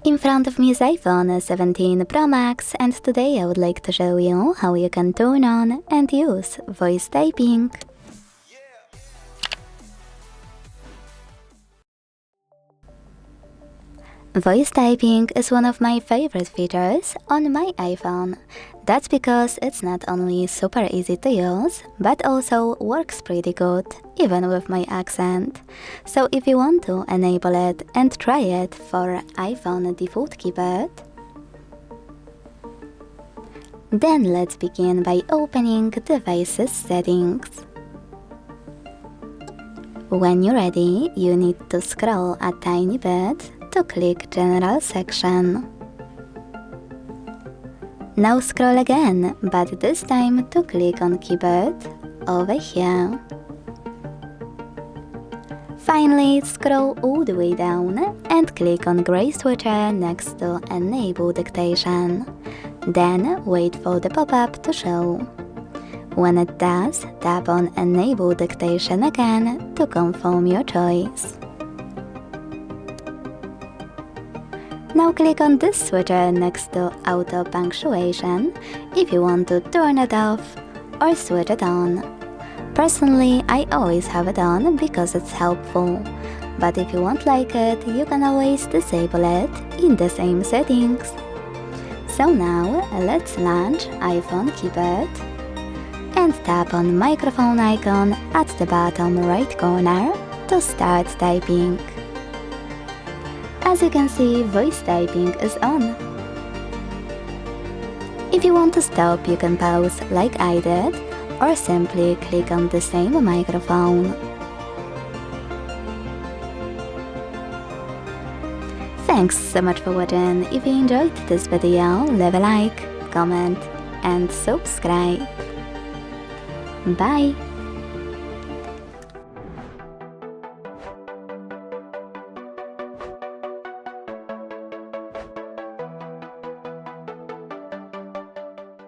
In front of me is iPhone 17 Pro Max, and today I would like to show you how you can turn on and use voice typing. Voice typing is one of my favorite features on my iPhone. That's because it's not only super easy to use, but also works pretty good, even with my accent. So if you want to enable it and try it for iPhone default keyboard, then let's begin by opening Devices Settings. When you're ready, you need to scroll a tiny bit to click General section. Now scroll again, but this time to click on Keyboard over here. Finally, scroll all the way down and click on gray switcher next to Enable Dictation. Then wait for the pop-up to show. When it does, tap on Enable Dictation again to confirm your choice. Now click on this switcher next to Auto Punctuation if you want to turn it off or switch it on. Personally, I always have it on because it's helpful, but if you won't like it, you can always disable it in the same settings. So now, let's launch iPhone keyboard and tap on microphone icon at the bottom right corner to start typing. As you can see, voice typing is on. If you want to stop, you can pause like I did, or simply click on the same microphone. Thanks so much for watching. If you enjoyed this video, leave a like, comment and subscribe. Bye!